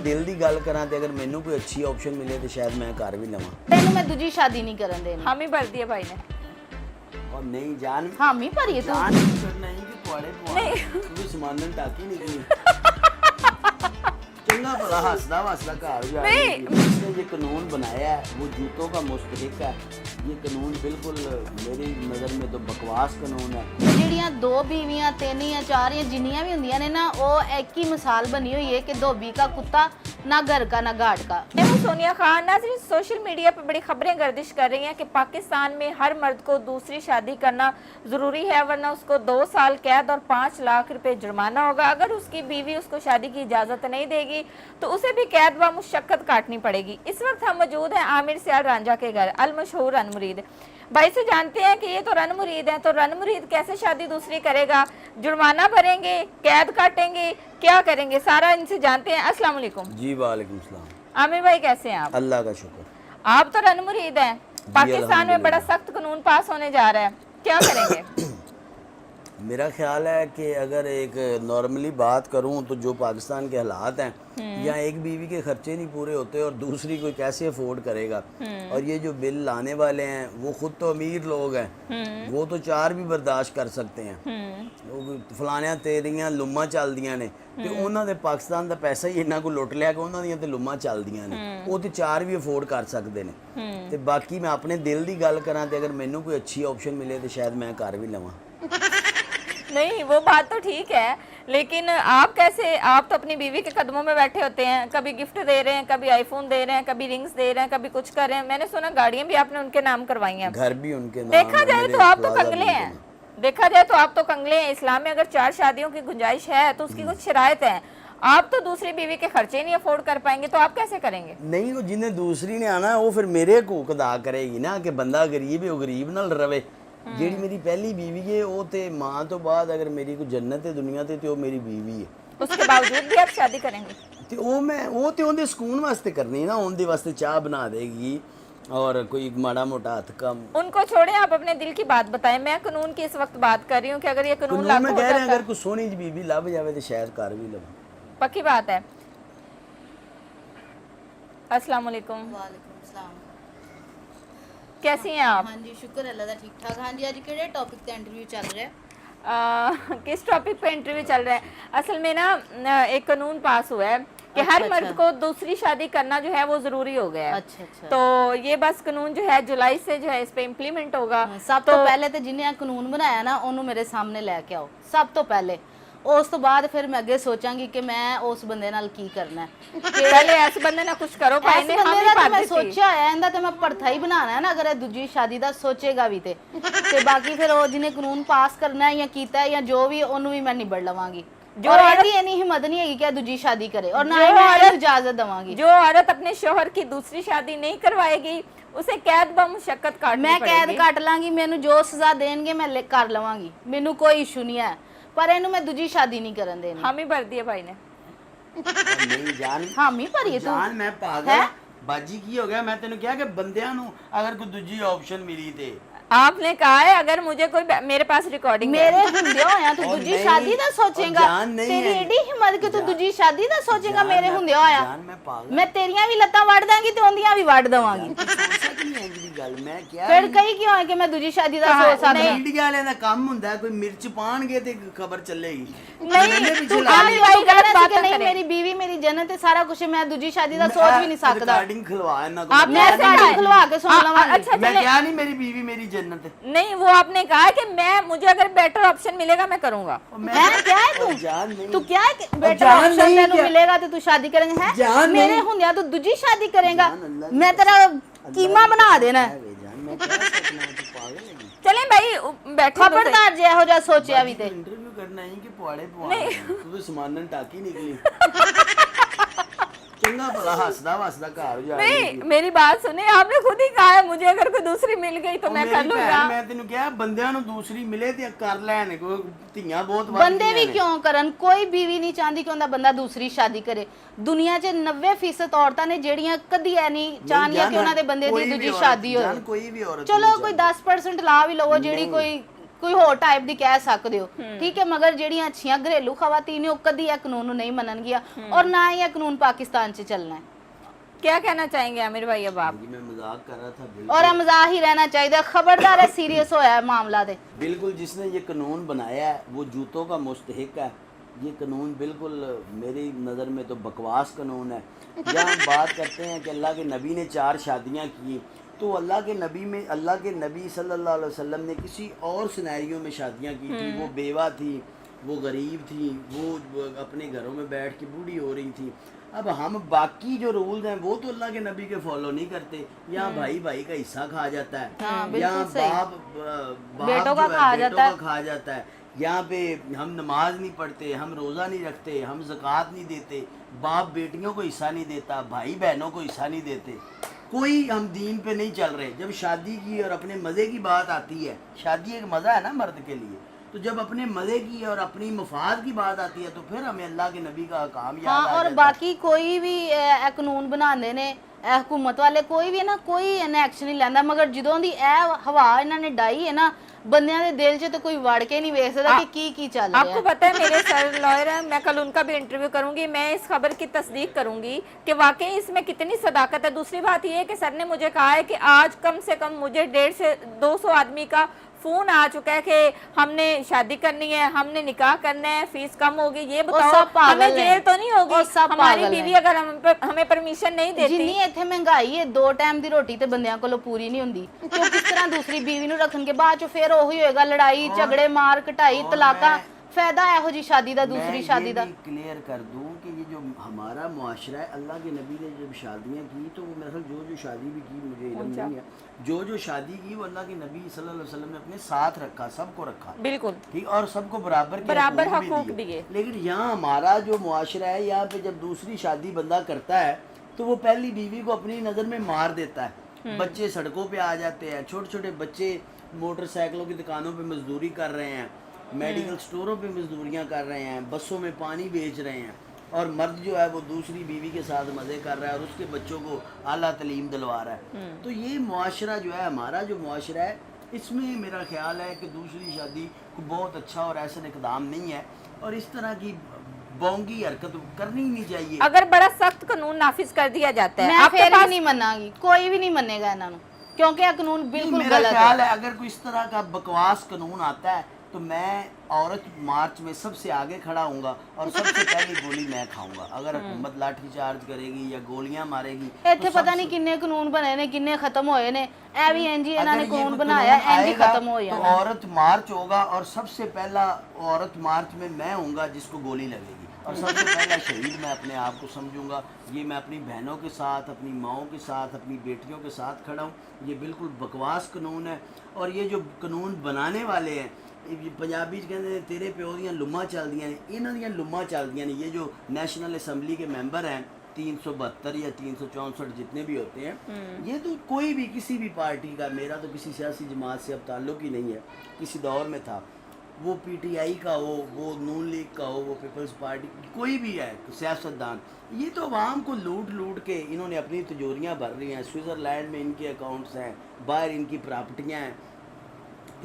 ਦਿਲ ਦੀ ਗੱਲ ਕਰਾਂ ਤੇ ਅਗਰ ਮੈਨੂੰ ਕੋਈ ਅੱਛੀ ਆਪਸ਼ਨ ਮਿਲੇ ਤੇ ਸ਼ਾਇਦ ਮੈਂ ਕਰ ਵੀ ਲਵਾਂ। ਤੈਨੂੰ ਮੈਂ ਦੂਜੀ ਸ਼ਾਦੀ नहीं करन देनी। हामी भर दिया भाई ने। और नहीं जान हामी भरी तू जान करना ही कि पवाड़े पवा तू समानन टाकी निकली चंगा भला हंसदा वसदा घर जा इसने ये कानून बनाया है वो जूतों का मुस्तहिक है। ये कानून बिल्कुल मेरी नज़र में तो बकवास कानून है। ਜਿਹੜੀਆਂ ਦੋ ਬੀਵੀਆਂ ਤਿੰਨ ਜਾਂ ਚਾਰ ਜਾਂ ਜਿੰਨੀਆਂ ਵੀ ਹੁੰਦੀਆਂ ਨੇ ਨਾ ਉਹ ਇੱਕ ਹੀ ਮਿਸਾਲ ਬਣੀ ਹੋਈ है कि धोबी का कुत्ता ना घर का ना घाट का। सोनिया खान नाज़रीन सोशल मीडिया पर बड़ी खबरें गर्दिश कर रही हैं कि पाकिस्तान में हर मर्द को दूसरी शादी करना ज़रूरी है वरना उसको 2 साल कैद और 5 लाख रुपए जुर्माना होगा। अगर उसकी बीवी उसको शादी की इजाज़त नहीं देगी तो उसे भी कैद व मुशक्कत काटनी पड़ेगी। इस वक्त हम मौजूद हैं आमिर सियाल रांझा के घर अल मशहूर रन मुरीद। भाई से जानते हैं कि ये तो रन मुरीद हैं, तो रन मुरीद कैसे शादी दूसरी करेगा, जुर्माना भरेंगे, कैद काटेंगे, क्या करेंगे, सारा इनसे जानते हैं। अस्सलाम वालेकुम। जी वालेकुम सलाम। आमिर भाई कैसे हैं आप? अल्लाह का शुक्र। आप तो रन मुरीद हैं, पाकिस्तान में बड़ा सख्त कानून पास होने जा रहा है, क्या करेंगे? मेरा ख्याल है कि अगर एक नॉर्मली बात करूं तो जो पाकिस्तान के हालात हैं यहाँ एक बीवी के खर्चे नहीं पूरे होते और दूसरी कोई कैसे अफोर्ड करेगा। और ये जो बिल लाने वाले हैं वो खुद तो अमीर लोग हैं, वो तो 4 भी बर्दाश्त कर सकते हैं। फलानिया तेरियां लुम्मा चलदियां ने ਤੇ ਉਹਨਾਂ ਦੇ ਪਾਕਿਸਤਾਨ ਦਾ ਪੈਸਾ ਹੀ ਇੰਨਾ ਕੋ ਲੁੱਟ ਲਿਆ ਕਿ ਉਹਨਾਂ ਦੀਆਂ ਤੇ ਲੁੰਮਾਂ ਚੱਲਦੀਆਂ ਨੇ ਉਹ ਤੇ 4 ਵੀ ਅਫੋਰਡ ਕਰ ਸਕਦੇ ਨੇ। ਤੇ ਬਾਕੀ ਮੈਂ ਆਪਣੇ ਦਿਲ ਦੀ ਗੱਲ ਕਰਾਂ ਤੇ ਅਗਰ ਮੈਨੂੰ ਕੋਈ ਅੱਛੀ ਆਪਸ਼ਨ ਮਿਲੇ ਤੇ ਸ਼ਾਇਦ ਮੈਂ ਕਰ ਵੀ ਲਵਾਂ। नहीं वो बात तो ठीक है लेकिन आप कैसे, आप तो अपनी बीवी के कदमों में बैठे होते हैं, कभी गिफ्ट दे रहे हैं, कभी आईफोन दे रहे हैं, कभी रिंग्स दे रहे हैं, कभी कुछ कर रहे हैं। मैंने सुना गाड़ियां भी आपने उनके नाम करवाई हैं, घर भी उनके नाम। देखा जाए तो आप तो कंगले हैं, देखा जाए तो आप तो कंगले हैं। इस्लाम में अगर 4 शादियों की गुंजाइश है तो उसकी कुछ शराइत है। आप तो दूसरी बीवी के खर्चे नहीं अफोर्ड कर पाएंगे तो आप कैसे करेंगे? नहीं वो जिन्हें दूसरी ने आना है वो फिर मेरे हकूक अदा करेगी ना कि बंदा गरीब है वो गरीब नाल रवे। ਜਿਹੜੀ ਮੇਰੀ ਪਹਿਲੀ बीवी है वो ते मां तो बाद अगर मेरी कोई जन्नत है दुनिया ते वो मेरी बीवी है। उसके बावजूद भी आप शादी करेंगे? ਤੇ ਉਹ ਮੈਂ ਉਹ ਤੇ ਉਹਦੇ ਸਕੂਨ ਵਾਸਤੇ ਕਰਨੀ ਨਾ, ਉਹਦੇ ਵਾਸਤੇ ਚਾਹ ਬਣਾ देगी और कोई माड़ा मोटा हथ कम। उनको छोड़े, आप अपने दिल की बात बताएं। मैं कानून की इस वक्त बात कर रही हूँ कि अगर ये कानून लागू मैं हो कह रहा जाता अगर कोई सोनी जी बीबी लभ जावे तो शायद कर भी लव। पक्की बात है। अस्सलाम वालेकुम। वालेकुम सलाम। कैसी हैं आप? हाँ जी शुक्र अल्लाह दा ठीक ठाक। हाँ जी आज केड़े टॉपिक ते इंटरव्यू चल रहा है? किस टॉपिक पे इंटरव्यू चल रहा है? असल में ना एक कानून पास हुआ है कि हर मर्द को दूसरी शादी करना जो है वो जरूरी हो गया है। अच्छा। तो ये बस कानून जो है जुलाई से जो है इस पे इम्प्लीमेंट होगा। सब तो पहले तो जिन्हें कानून बनाया ना उन्होंने मेरे सामने लेके आओ सब तो पहले। उस तो बाद फिर मैं अगे सोचांगी कि मैं उस बंदे नाल की करना है। पहले ऐसे बंदे ना कुछ करो भाई ने, हम ही मैं पाते सोचा है इंदा ते मैं भरथा ही बनाना है ना अगर दूजी शादी दा सोचेगा भी ते बाकी फिर वो जिन्हें कानून पास करना है या कीता है या जो भी ओनू भी मैं निबड़ लवांगी। जो औरत इतनी हिम्मत नहीं है कि दूजी शादी करे और ना ही मैं इजाजत दवांगी। जो औरत अपने शोहर की दूसरी शादी नहीं करवाएगी उसे कैद ब मुशक्कत काटनी मैं पड़ेगी। कैद काट लांगी, मैनू जो सजा देंगे मैं कर लवांगी, मैनू कोई इशू नहीं है पर इनू मैं दूजी शादी नहीं करन देनी। हामी भर दिया भाई ने। नहीं जान हामी भरी तू जान मैं पागल बाजी की हो गया। मैं तेन कहा कि बंदियां नु अगर कोई दूजी ऑप्शन मिली ते आपने कहा है अगर मुझे कोई मेरे पास रिकॉर्डिंग मेरे हुंदे होया तू दूजी शादी दा सोचेगा? तेरी एडी हिम्मत कि तू दूजी शादी दा सोचेगा मेरे हुंदे होया? जान मैं पागल मैं तेरियां भी लत्तां वड़ दांगी ते ओंदियां भी वड़ दवांगी। मैं क्या फिर कई क्यों है कि मैं दूजी शादी दा सोच सकदा? मीडिया वाले दा काम हुंदा है कोई मिर्च पाणगे ते खबर चलेगी। नहीं तू आमिर भाई भाई गलत बात नहीं करें। मेरी बीवी मेरी जन्नत है सारा कुछ मैं दूजी शादी दा सोच भी नहीं सकदा। रिकॉर्डिंग खलवा इना को आप मैं रिकॉर्डिंग खुलवा के सुन लवांगी। अच्छा मैं क्या नहीं मेरी बीवी मेरी जन्नत है। नहीं वो आपने कहा कि मैं मुझे अगर बेटर ऑप्शन मिलेगा मैं करूंगा। है क्या है तू? जान नहीं तू क्या है कि बेटा जान ऑप्शन नहीं तेनू क्या? मिलेगा तो तू शादी करेंगे है? जान मेरे नहीं। हुंदिया तू दूजी शादी करेगा? जान अल्लाह मैं तेरा कीमा बना देना है। जान मैं क्या सोचना तू पागल है। चलें भाई बैठे तो सही। खबरदार जे हो जा सोचिया भी ते। इंटरव्यू करना है कि पवाड़े पवा तू तो समानन टाकी निकली चंगा भला हंसदा वसदा घर जा नहीं मेरी बात सुने, आपने खुद ही कहा है मुझे अगर कोई दूसरी मिल गई तो मैं कर लूंगा। मैं तेनू कहा बंदियां नु दूसरी मिले ते कर लैन कोई ਧੀਆਂ बहुत बंदे भी क्यों करन? कोई बीवी नहीं चाहती कि उनका बंदा दूसरी शादी करे। दुनिया च 90% औरतां ने जेड़ियां कदी ऐ नहीं चाहनियां कि उन्हां दे बंदे दी दूजी शादी होए। कोई भी औरत चलो कोई 10% ला भी लवो जेड़ी कोई ਕੋਈ ਹੋਰ ਟਾਈਪ ਦੀ ਕਹਿ ਸਕਦੇ ਹੋ, ਠੀਕ ਹੈ, ਮਗਰ ਜਿਹੜੀਆਂ ਅੱਛੀਆਂ ਘਰੇਲੂ ਖਵਾਤੀਨ ਨੇ ਉਹ ਕਦੀ ਇਹ ਕਾਨੂੰਨ ਨੂੰ ਨਹੀਂ ਮੰਨਣਗੀਆਂ ਔਰ ਨਾ ਹੀ ਇਹ ਕਾਨੂੰਨ ਪਾਕਿस्तान 'ਚ ਚੱਲਣਾ है। क्या कहना चाहेंगे आमिर भाई अब आप? मैं मजाक कर रहा था और बिल्कुल, मजाक ही रहना चाहिए, खबरदार है, सीरियस होया है मामला दे। बिल्कुल जिसने ये कानून बनाया है वो जूतों का मुस्तहिक है। ये कानून बिल्कुल मेरी नज़र में तो बकवास कानून है। जहाँ हम बात करते हैं कि अल्लाह के नबी ने 4 शादियाँ की, तो अल्लाह के नबी सल्लल्लाहु अलैहि वसल्लम ने किसी और सिनेरियो में शादियाँ की थी। वो बेवा थी, वो गरीब थी, वो अपने घरों में बैठ के बूढ़ी हो रही थी। अब हम बाकी जो रूल्स हैं वो तो अल्लाह के नबी के फॉलो नहीं करते। यहाँ भाई भाई का हिस्सा खा जाता है, बिल्कुल यहाँ सही। बाप बेटों जो का है, खा बेटों जाता का खा जाता है। यहाँ पे हम नमाज नहीं पढ़ते, हम रोज़ा नहीं रखते, हम ज़कात नहीं देते, बाप बेटियों को हिस्सा नहीं देता, भाई बहनों को हिस्सा नहीं देते, कोई हम दीन पे नहीं चल रहे। जब शादी की और अपने मज़े की बात आती है, शादी एक मज़ा है ना मर्द के लिए, तो जब अपने मज़े की और अपनी मफाद की बात आती है तो फिर हमें अल्लाह के नबी का काम याद हाँ, आ और जाता है। बाकी कोई भी कानून बनाने ने हुकूमत वाले कोई भी है ना, कोई इन्हें एक्शन नहीं लेंदा, मगर ਜਦੋਂ ਦੀ ਇਹ ਹਵਾ ਇਹਨਾਂ ਨੇ ਡਾਈ ਹੈ ਨਾ ਬੰਦਿਆਂ ਦੇ ਦਿਲ 'ਚ तो कोई ਵੜ के नहीं वेख सकता कि की चल रहा आपको है। पता है मेरे सर लॉयर हैं, मैं कल उनका भी इंटरव्यू करूंगी, मैं इस खबर की तस्दीक करूंगी कि वाकई इसमें कितनी सदाकत है। दूसरी बात ये है कि सर ने मुझे कहा है कि आज कम से कम मुझे 150 से 200 आदमी का फोन आ चुका है कि हमने शादी करनी है, हमने निकाह करना है, फीस कम होगी। ये बताओ सब पागल हमें जेल हैं। तो नहीं होगी? और सब हमारी पागल बीवी हैं। अगर हमें परमिशन नहीं देती। ਜਿੰਨੀ ਇੱਥੇ ਮਹਿੰਗਾਈ ਹੈ 2 ਟਾਈਮ ਦੀ ਰੋਟੀ ਤੇ ਬੰਦਿਆਂ ਕੋਲੋਂ ਪੂਰੀ ਨਹੀਂ ਹੁੰਦੀ, ਤੇ ਉਹ ਕਿਸ ਤਰ੍ਹਾਂ ਦੂਸਰੀ ਬੀਵੀ ਨੂੰ ਰੱਖਣਗੇ? ਬਾਅਦ ਚ ਫਿਰ ਉਹੀ ਹੋਏਗਾ, ਲੜਾਈ ਝਗੜੇ ਮਾਰ ਕਟਾਈ और ਤਲਾਕਾਂ। मैं- फायदा ਇਹੋ जी शादी ਦਾ दूसरी शादी ਦਾ। क्लियर कर दूं कि ये जो हमारा मुआशरा है, अल्लाह के नबी ने जब शादियाँ की तो वो मेरे ख्याल जो शादी भी की, मुझे इल्म नहीं है, जो शादी की वो अल्लाह के नबी सल्लल्लाहु अलैहि वसल्लम ने अपने साथ रखा, सबको रखा, बिल्कुल ठीक, और सबको बराबर के बराबर हकूक हकूक दिए। लेकिन यहाँ हमारा जो मुआशरा है, यहाँ पे जब दूसरी शादी बंदा करता है तो वो पहली बीवी को अपनी नज़र में मार देता है। बच्चे सड़कों पे आ जाते हैं, छोटे छोटे बच्चे मोटरसाइकिलों की दुकानों पे मजदूरी कर रहे हैं, मेडिकल स्टोरों पे मजदूरियाँ कर रहे हैं, बसों में पानी बेच रहे हैं, और मर्द जो है वो दूसरी बीवी के साथ मज़े कर रहा है और उसके बच्चों को आला तलीम दिलवा रहा है। तो ये मुआशरा जो है, हमारा जो मुआशरा है, इसमें मेरा ख्याल है कि दूसरी शादी को बहुत अच्छा और ऐसा इकदाम नहीं है, और इस तरह की बोंगी हरकत करनी ही नहीं चाहिए। अगर बड़ा सख्त कानून नाफिज कर दिया जाता है, मैं आपके फिर भी पास नहीं मनांगी, कोई भी नहीं मनेगा इन्हां नूं, क्योंकि ये कानून नहीं, बिल्कुल मेरा गलत ख्याल है। है अगर कोई इस तरह का बकवास कानून आता है तो मैं औरत मार्च में सबसे आगे खड़ा हूँगा और सबसे पहली गोली मैं खाऊंगा। अगर हुकूमत लाठी चार्ज करेगी या गोलियां मारेगी ਇੱਥੇ ਪਤਾ ਨਹੀਂ ਕਿੰਨੇ ਕਾਨੂੰਨ ਬਣੇ ਨੇ, ਕਿੰਨੇ ਖਤਮ ਹੋਏ ਨੇ। ਇਹ ਵੀ ਇੰਜ ਹੀ ਇਹਨਾਂ ਨੇ अगर ये ਕਾਨੂੰन कोई बनाया, कानून इंज ही आएगा खत्म हो तो जाना। औरत मार्च होगा और सबसे पहला औरत मार्च में मैं हूँगा जिसको गोली लगेगी, और सबसे पहला शहीद मैं अपने आप को समझूंगा। ये मैं अपनी बहनों के साथ, अपनी माओं के साथ, अपनी बेटियों के साथ खड़ा हूँ। ये बिल्कुल बकवास कानून है, और ये जो कानून बनाने वाले हैं, पंजाबी कहते हैं तेरे प्यो दियां लुम्मा चलदियां ने, इन्हां दियां लुम्मा चलदियां ने। ये जो नेशनल असम्बली के मेंबर हैं 372 या 364 जितने भी होते हैं, ये तो कोई भी किसी भी पार्टी का, मेरा तो किसी सियासी जमात से अब ताल्लुक ही नहीं है, किसी दौर में था, वो पीटीआई का हो, वो नून लीग का हो, वो पीपल्स पार्टी, कोई भी है सियासतदान, ये तो आवाम को लूट लूट के इन्होंने अपनी तिजोरियाँ भर रही हैं। स्विट्ज़रलैंड में इनके अकाउंट्स हैं, बाहर इनकी प्रॉपर्टियाँ हैं।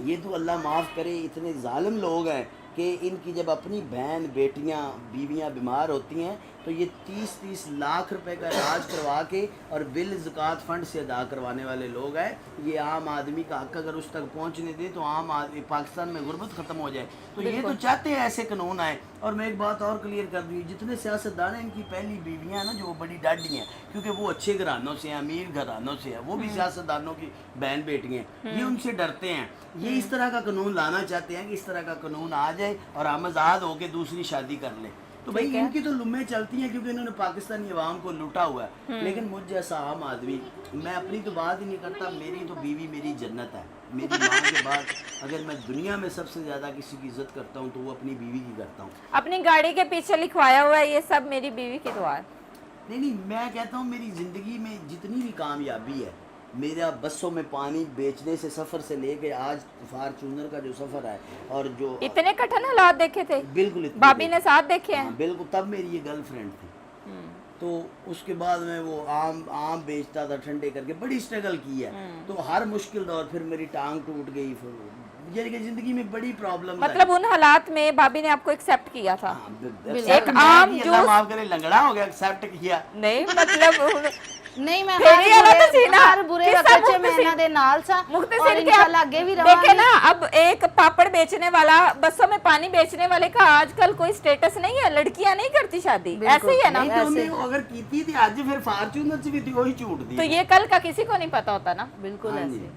ये तो अल्लाह माफ़ करे, इतने जालिम लोग हैं कि इनकी जब अपनी बहन, बेटियां, बीवियां बीमार होती हैं तो ये 30-30 लाख रुपए का इलाज करवा के और बिल ज़कात फ़ंड से अदा करवाने वाले लोग हैं। ये आम आदमी का हक अगर उस तक पहुंचने दे तो आम आदमी पाकिस्तान में गुर्बत ख़त्म हो जाए। तो ये तो चाहते हैं ऐसे कानून आए। और मैं एक बात और क्लियर कर दूँ, जितने सियासतदान हैं इनकी पहली बीवियाँ हैं ना जो बड़ी डाडी हैं, क्योंकि वो अच्छे घरानों से हैं, अमीर घरानों से हैं, वो भी सियासतदानों की बहन बेटी हैं, ये उनसे डरते हैं। ये इस तरह का कानून लाना चाहते हैं कि इस तरह का कानून आ जाए और हम आज़ाद होकर दूसरी शादी कर लें। तो भाई इनकी तो लुम्में चलती हैं क्योंकि इन्होंने पाकिस्तानी अवाम को लूटा हुआ है। लेकिन मुझ जैसा आम आदमी, मैं अपनी तो बात ही नहीं करता, मेरी तो बीवी मेरी जन्नत है। मेरी माँ के बाद अगर मैं दुनिया में सबसे ज़्यादा किसी की इज्जत करता हूँ तो वो अपनी बीवी की करता हूँ। अपनी गाड़ी के पीछे लिखवाया हुआ है ये सब मेरी बीवी की दुआ है। नहीं, मैं कहता हूँ मेरी ज़िंदगी में जितनी भी कामयाबी है, मेरा बसों में पानी बेचने से सफ़र से लेके आज फार्चूनर का जो सफ़र है, और जो इतने कठिन हालात देखे थे, बिल्कुल भाभी ने साथ देखे हैं। हाँ, बिल्कुल, तब मेरी ये गर्लफ्रेंड थी। तो उसके बाद मैं वो आम बेचता था ठंडे करके, बड़ी स्ट्रगल की है। तो हर मुश्किल दौर, फिर मेरी टांग टूट गई, फिर यानी कि जिंदगी में बड़ी प्रॉब्लम मतलब उन हालात में भाभी ने आपको एक्सेप्ट किया था? एक आम जूस माफ करे लंगड़ा हो गया, एक्सेप्ट किया नहीं मतलब नहीं मैं फेरी वाला तो सी ना, हर बुरे किस्सा वक्त में ਇਹਨਾਂ ਦੇ ਨਾਲ ਸਾਂ और मुख्तसर के इंशाल्लाह आगे भी देखे रहांगे। ना, अब एक पापड़ बेचने वाला, बसों में पानी बेचने वाले का आजकल कोई स्टेटस नहीं है, लड़कियां नहीं करती शादी, ऐसे ही है ना। नहीं तो हमने अगर की थी आज फिर फार्चूनर से भी थी वही छूट दी। तो ये कल का किसी को नहीं पता होता ना, बिल्कुल हाँ ऐसे जी।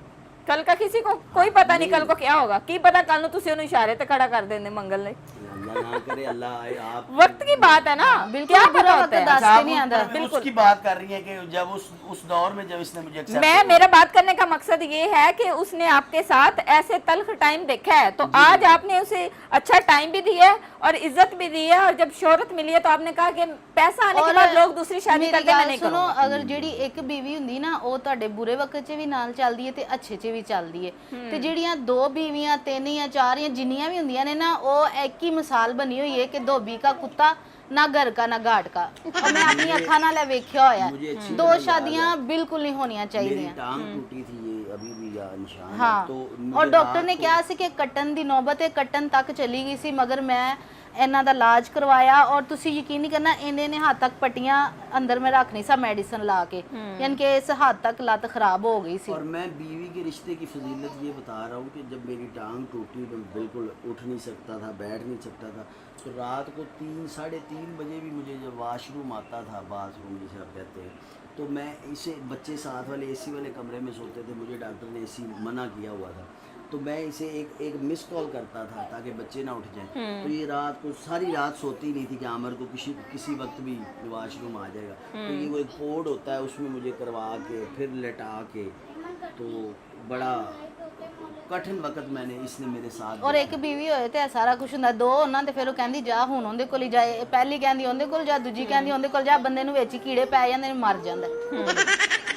कल का किसी को कोई पता नहीं कल को क्या होगा, की पता कल ਨੂੰ ਤੁਸੀਂ ਉਹਨੂੰ ਇਸ਼ਾਰੇ ਤੇ ਖੜਾ ਕਰ ਦਿੰਦੇ ਮੰਗਲ ਲਈ। अल्लाह ना करे, अल्लाह आप वक्त की बात है ना, बिल्कुल क्या बुरा पता वक्त होता है। दास्ते नहीं आंदा। बिल्कुल उसकी बात कर रही है कि जब उस दौर में जब इसने मुझे accept मैं, मेरा बात करने का मकसद ये है कि उसने आपके साथ ऐसे तल्ख टाइम देखा है, तो आज आपने उसे अच्छा टाइम भी दिया है और इज्जत भी दी है, और जब शोहरत मिली है तो आपने कहा कि पैसा आने के बाद लोग दूसरी शादी करते, मैं नहीं ਸੁਣੋ करूंगा। ਅਗਰ ਜਿਹੜੀ ਇੱਕ ਬੀਵੀ ਹੁੰਦੀ ਨਾ ਉਹ ਤੁਹਾਡੇ ਬੁਰੇ ਵਕਤ 'ਚ ਵੀ ਨਾਲ ਚੱਲਦੀ ਹੈ ਤੇ ਅੱਛੇ 'ਚ ਵੀ ਚੱਲਦੀ ਹੈ, ਤੇ ਜਿਹੜੀਆਂ ਦੋ ਬੀਵੀਆਂ, ਤਿੰਨ ਜਾਂ ਚਾਰ ਜਾਂ ਜਿੰਨੀਆਂ ਵੀ ਹੁੰਦੀਆਂ ਨੇ ਨਾ, ਉਹ ਇੱਕ ਹੀ ਮਿਸਾਲ ਬਣੀ ਹੋਈ ਹੈ ਕਿ ਧੋਬੀ का कुत्ता ना घर का ना घाट का। और मैं अपनी अखा नाल वेख्या होया मुझे अच्छी दो तरह याद शादियां बिल्कुल नहीं होनियां मेरी चाहिए। टांग टूटी थी, ये अभी भी या निशान हाँ है। तो और डॉक्टर ने कहा सी कि कट्टन दी नौबत है, कट्टन तक चली गई सी, मगर मैं ਇਹਨਾਂ ਦਾ ਇਲਾਜ ਕਰਵਾਇਆ और ਤੁਸੀਂ ਯਕੀਨ ਨਹੀਂ ਕਰਨਾ ਇਹਨੇ ਨੇ ਹੱਦ ਤੱਕ ਪੱਟੀਆਂ ਅੰਦਰ में रख नहीं सा मेडिसिन ला के, यानी कि इस हद तक लत खराब हो गई सी। और मैं बीवी के रिश्ते की फजीलत ये बता रहा हूँ कि जब मेरी टांग टूटी तो बिल्कुल उठ नहीं सकता था, बैठ नहीं सकता था, तो रात को 3 साढ़े 3 बजे भी मुझे जब वाशरूम आता था, बाथरूम जिसे आप कहते हैं, तो मैं इसे, बच्चे साथ वाले एसी वाले कमरे में सोते थे, मुझे डॉक्टर ने एसी मना किया हुआ था, तो मैं इसे एक मिस कॉल करता था ताकि बच्चे ना उठ जाएं। तो ये रात को सारी रात सोती नहीं थी कि आमर को किसी वक्त भी वाशरूम आ जाएगा। तो ये वो एक पोर्ड होता है, उसमें मुझे करवा के फिर लेटा के, तो बड़ा कठिन वक्त मैंने इसने मेरे साथ। और एक बीवी होए ਤੇ ਸਾਰਾ ਕੁਝ ਹੁੰਦਾ, ਦੋ ਉਹਨਾਂ ਤੇ ਫਿਰ ਉਹ ਕਹਿੰਦੀ ਜਾ ਹੁਣ ਉਹਦੇ ਕੋਲ ਹੀ ਜਾਏ, ਪਹਿਲੀ ਕਹਿੰਦੀ ਉਹਦੇ ਕੋਲ ਜਾ, ਦੂਜੀ ਕਹਿੰਦੀ ਉਹਦੇ ਕੋਲ ਜਾ, ਬੰਦੇ ਨੂੰ ਵਿੱਚ ਹੀ ਕੀੜੇ ਪੈ ਜਾਂਦੇ ਨੇ, ਮਰ ਜਾਂਦਾ।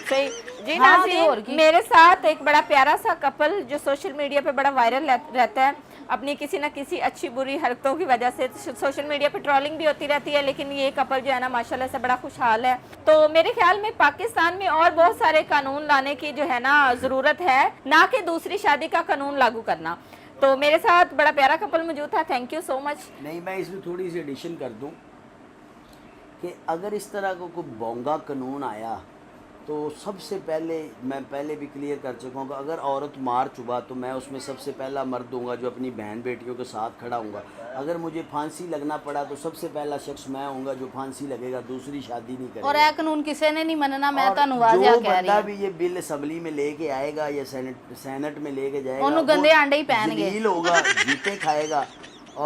सही जी। हाँ, नाज़रीन, और की। मेरे साथ एक बड़ा प्यारा सा कपल जो सोशल मीडिया पे बड़ा वायरल रहता है, अपनी किसी न किसी अच्छी बुरी हरकतों की वजह से सोशल मीडिया पे ट्रोलिंग भी होती रहती है, लेकिन ये कपल जो है ना माशाल्लाह से बड़ा खुशहाल है। तो मेरे ख्याल में पाकिस्तान में और बहुत सारे कानून लाने की जो है ना ज़रूरत है, ना कि दूसरी शादी का कानून लागू करना। तो मेरे साथ बड़ा प्यारा कपल मौजूद था, थैंक यू सो मच। नहीं, मैं इसमें थोड़ी सी एडिशन कर दूं कि अगर इस तरह का कोई बोंगा कानून आया तो सबसे पहले, मैं पहले भी क्लियर कर चुका हूँ कि अगर औरत मार चुका तो मैं उसमें सबसे पहला मर्द दूंगा जो अपनी बहन बेटियों के साथ खड़ा हूँगा। अगर मुझे फांसी लगना पड़ा तो सबसे पहला शख्स मैं हूँगा जो फांसी लगेगा, दूसरी शादी नहीं करेगा। और ਇਹ ਕਾਨੂੰਨ ਕਿਸੇ ਨੇ नहीं मनना, मैं और ਤੁਹਾਨੂੰ ਵਾਜ਼ਿਆ जो ਕਹਿ ਰਹੀ बंदा ਹਾਂ। भी ये बिल असम्बली में लेके आएगा या सेनेट में लेके जाएगा, ਉਹਨੂੰ वो गंदे आंडे ही पहनगे। जलील होगा, जूते खाएगा,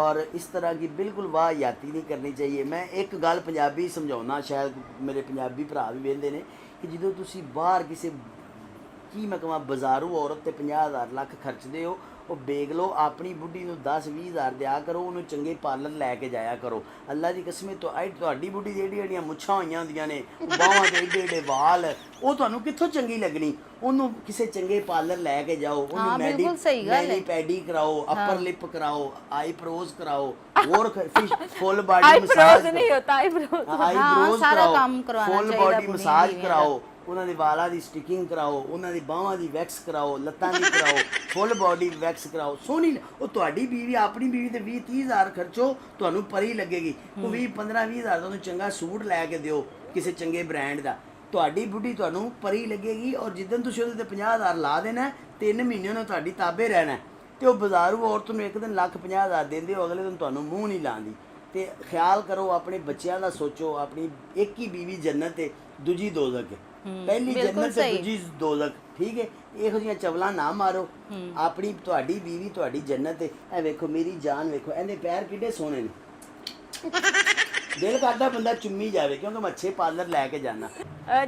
और इस तरह की बिल्कुल वाहियाती नहीं करनी चाहिए। मैं एक गल पंजाबी समझाना, शायद मेरे पंजाबी भरा भी वेंदे ने कि जो तुसी बाहर किसी की मैं कहा बाजारू औरत ते 50,000 ਲੱਖ खर्चते हो, ਉਹ बेग लो, अपनी बुढ़ी ਨੂੰ 10-20 ਹਜ਼ਾਰ ਦਿਆ ਕਰੋ, ਉਹਨੂੰ ਚੰਗੇ ਪਾਰਲਰ ਲੈ ਕੇ ਜਾਇਆ ਕਰੋ। ਅੱਲਾ ਦੀ ਕਸਮ ਤੁਹਾਡੀ ਬੁੱਢੀ ਜਿਹੜੀਆਂ ਮੁੱਛਾਂ ਹੋਈਆਂ ਹੁੰਦੀਆਂ ਨੇ, ਬਾਹਾਂ ਦੇ ਏਡੇ ਏਡੇ ਵਾਲ, ਉਹ ਤੁਹਾਨੂੰ ਕਿੱਥੋਂ ਚੰਗੀ ਲੱਗਣੀ? ਉਹਨੂੰ ਕਿਸੇ ਚੰਗੇ ਪਾਰਲਰ ਲੈ ਕੇ ਜਾਓ, ਉਹਨੂੰ ਬਿਲਕੁਲ ਸਹੀ ਗੱਲ ਹੈ। ਮੈਨੀ ਪੈਡੀ ਕਰਾਓ, ਅਪਰ ਲਿਪ ਕਰਾਓ, ਆਈब्रोज ਕਰਾਓ, और फुल बॉडी आईब्रोज नहीं होता, आईब्रोज आईब्रोज सारा कराओ, काम करवाना फुल चाहिए बॉडी अपनी मसाज बीवियां कराओ, ਉਹਨਾਂ ਦੇ ਵਾਲਾਂ ਦੀ ਸਟਿਕਿੰਗ ਕਰਾਓ, ਉਹਨਾਂ ਦੀ ਬਾਹਾਂ ਦੀ ਵੈਕਸ ਕਰਾਓ, ਲੱਤਾਂ ਦੀ ਕਰਾਓ, ਫੁੱਲ ਬॉडी ਵੈਕਸ ਕਰਾਓ, ਸੋਹਣੀ। ਉਹ ਤੁਹਾਡੀ ਬੀਵੀ, ਆਪਣੀ ਬੀਵੀ ਤੇ 20-30 ਹਜ਼ਾਰ ਖਰਚੋ, ਤੁਹਾਨੂੰ ਪਰੀ ਲੱਗੇਗੀ। ਉਹ 20-15-20 ਹਜ਼ਾਰ ਦਾ ਉਹਨੂੰ ਚੰਗਾ ਸੂਟ ਲੈ ਕੇ ਦਿਓ ਕਿਸੇ ਚੰਗੇ ਬ੍ਰਾਂਡ ਦਾ, ਤੁਹਾਡੀ ਬੁੱਢੀ ਤੁਹਾਨੂੰ ਪਰੀ ਲੱਗੇਗੀ। ਔਰ ਜਿੱਦਣ ਤੁਸੀਂ ਉਹਦੇ ਤੇ 50 ਹਜ਼ਾਰ ਲਾ ਦੇਣਾ, 3 ਮਹੀਨੇ ਉਹਨੇ ਤੁਹਾਡੀ ਤਾਬੇ ਰਹਿਣਾ, ਤੇ ਉਹ ਬਾਜ਼ਾਰੂ ਔਰਤ ਨੂੰ ਇੱਕ ਦਿਨ 1,50,000 ਦਿੰਦੇ ਹੋ, ਅਗਲੇ ਦਿਨ ਤੁਹਾਨੂੰ ਮੂੰਹ ਨਹੀਂ ਲਾਉਂਦੀ। ਤੇ ਖਿਆਲ ਕਰੋ, ਆਪਣੇ ਬੱਚਿਆਂ ਦਾ ਸੋਚੋ। ਆਪਣੀ ਇੱਕ ਹੀ ਬੀਵੀ ਜੰਨਤ ਹੈ, ਦੂਜੀ ਦੋਜ਼ਖ ਹੈ। ਪਹਿਲੀ ਜੰਨਤ ਤੇ ਦੂਜੀ ਦੋਜ਼ਖ, ਠੀਕ ਹੈ? ਇਹੋ ਜਿਹੀਆਂ ਚਵਲਾਂ ਨਾ ਮਾਰੋ। ਆਪਣੀ ਤੁਹਾਡੀ ਬੀਵੀ ਤੁਹਾਡੀ ਜੰਨਤ ਹੈ। ਇਹ ਵੇਖੋ ਮੇਰੀ ਜਾਨ, ਵੇਖੋ ਇਹਦੇ ਪੈਰ ਕਿੱਡੇ ਸੋਹਣੇ ਨੇ, दिल करता बंदा चुम्मी जावे, क्योंकि मैं अच्छे पार्लर लेके जाना।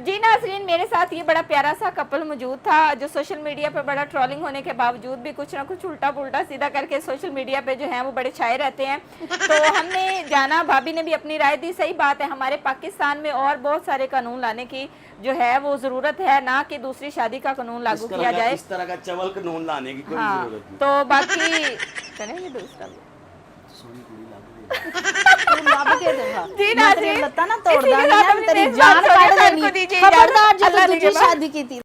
जी नाज़रीन, मेरे साथ ये बड़ा प्यारा सा कपल मौजूद था जो सोशल मीडिया पे बड़ा ट्रोलिंग होने के बावजूद भी कुछ ना कुछ उल्टा पुल्टा सीधा करके सोशल मीडिया पे जो है वो बड़े छाए रहते हैं। तो हमने जाना, भाभी ने भी अपनी राय दी। सही बात है, हमारे पाकिस्तान में और बहुत सारे कानून लाने की जो है वो ज़रूरत है, ना कि दूसरी शादी का कानून लागू किया जाए। इस तरह का चवल कानून लाने की कोई जरूरत नहीं। तो बाकी करेंगे दूसरा ਲੱਭ ਕੇ ਦਿਖਾ ਜੀ ਮੈਂ ਤੇਰੀ नाज़रीन, ਲੱਤਾਂ ਨਾ इसी ਤੋੜ के ਦਾਂਗੀ साथ ਨਾ अपनी ਤੇਰੀ मेज़बान ਜਾਨ सोनिया ਕੱਢ खान ਦੇਣੀ को दीजिए इजाज़त। ਖਬਰਦਾਰ ਜੇ अल्लाह ਤੂੰ ਦੂਜੀ निगहबान। ਸ਼ਾਦੀ ਕੀਤੀ